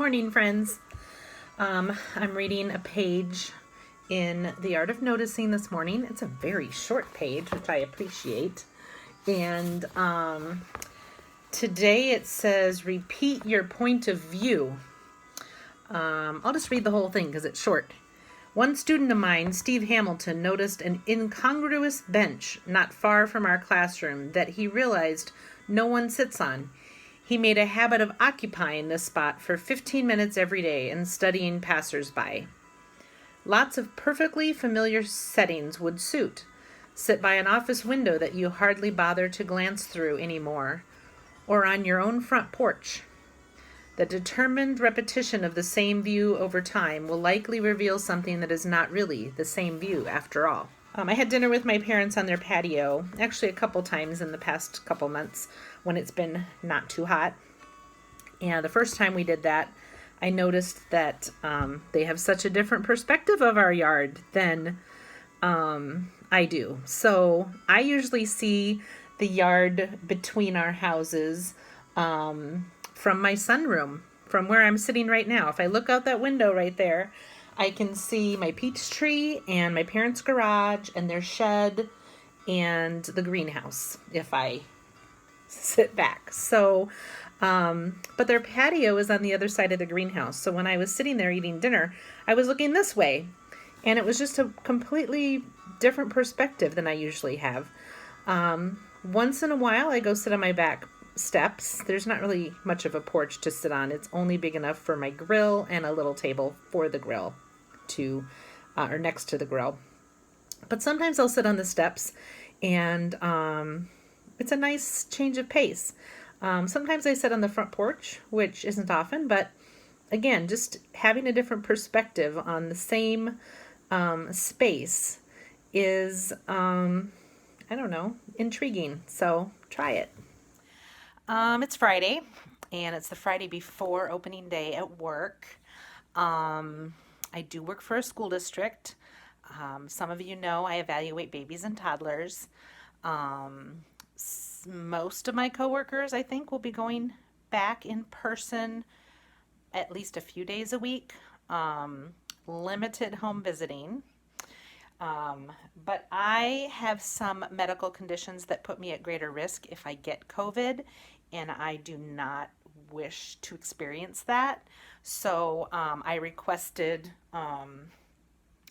Morning, friends. I'm reading a page in The Art of Noticing this morning. It's a very short page, which I appreciate. And today it says, repeat your point of view. I'll just read the whole thing because it's short. One student of mine, Steve Hamilton, noticed an incongruous bench not far from our classroom that he realized no one sits on. He made a habit of occupying this spot for 15 minutes every day and studying passersby. Lots of perfectly familiar settings would suit. Sit by an office window that you hardly bother to glance through anymore, or on your own front porch. The determined repetition of the same view over time will likely reveal something that is not really the same view after all. I had dinner with my parents on their patio, actually a couple times in the past couple months when it's been not too hot. And the first time we did that, I noticed that they have such a different perspective of our yard than I do. So I usually see the yard between our houses from my sunroom, from where I'm sitting right now. If I look out that window right there, I can see my peach tree and my parents' garage and their shed and the greenhouse if I sit back. So, but their patio is on the other side of the greenhouse. So when I was sitting there eating dinner, I was looking this way, and it was just a completely different perspective than I usually have. Once in a while, I go sit on my back steps. There's not really much of a porch to sit on. It's only big enough for my grill and a little table for the grill or next to the grill. But sometimes I'll sit on the steps, and it's a nice change of pace. Sometimes I sit on the front porch, which isn't often, but again, just having a different perspective on the same space is, intriguing. So try it. It's Friday, and it's the Friday before opening day at work. I do work for a school district. Some of you know I evaluate babies and toddlers. Most of my coworkers, I think, will be going back in person at least a few days a week. Limited home visiting. But I have some medical conditions that put me at greater risk if I get COVID, and I do not wish to experience that. So I requested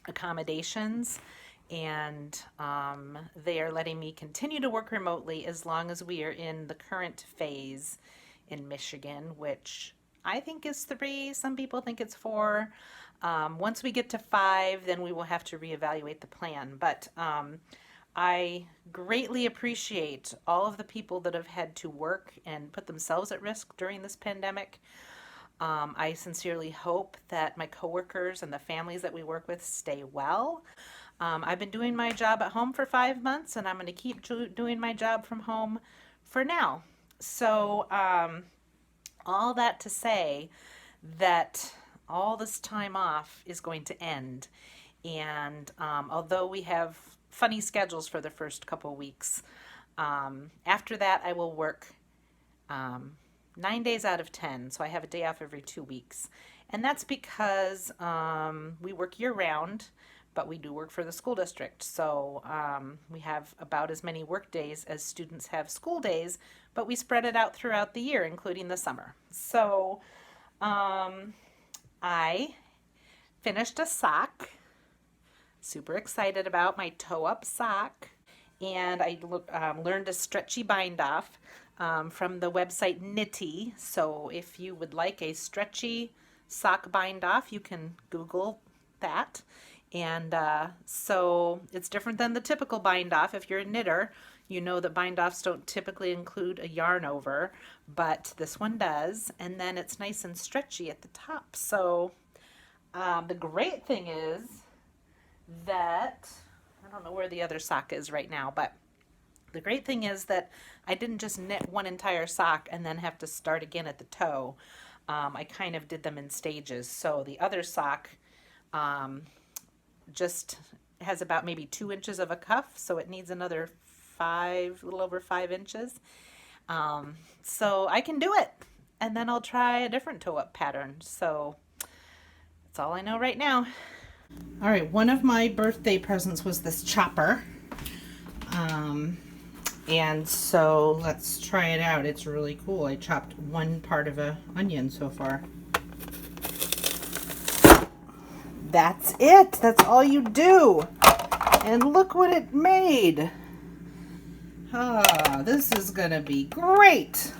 accommodations, and they are letting me continue to work remotely as long as we are in the current phase in Michigan, which I think is 3. Some people think it's 4. Once we get to 5, then we will have to reevaluate the plan. But I greatly appreciate all of the people that have had to work and put themselves at risk during this pandemic. I sincerely hope that my coworkers and the families that we work with stay well. I've been doing my job at home for 5 months, and I'm going to keep doing my job from home for now. So all that to say that all this time off is going to end. And although we have funny schedules for the first couple weeks, after that I will work 9 days out of 10. So I have a day off every 2 weeks. And that's because we work year round, but we do work for the school district. So we have about as many work days as students have school days, but we spread it out throughout the year, including the summer. So I finished a sock. Super excited about my toe-up sock. And I learned a stretchy bind-off from the website Nitty. So if you would like a stretchy sock bind-off, you can Google that. And so it's different than the typical bind-off. If you're a knitter, you know that bind-offs don't typically include a yarn over, but this one does. And then it's nice and stretchy at the top. So the great thing is that, I don't know where the other sock is right now, but the great thing is that I didn't just knit one entire sock and then have to start again at the toe. I kind of did them in stages. So the other sock just has about maybe 2 inches of a cuff, so it needs another a little over 5 inches. So I can do it. and then I'll try a different toe-up pattern. So that's all I know right now. All right, one of my birthday presents was this chopper. And so let's try it out. It's really cool. I chopped one part of an onion so far. That's it. That's all you do. And look what it made. Ah, this is gonna be great.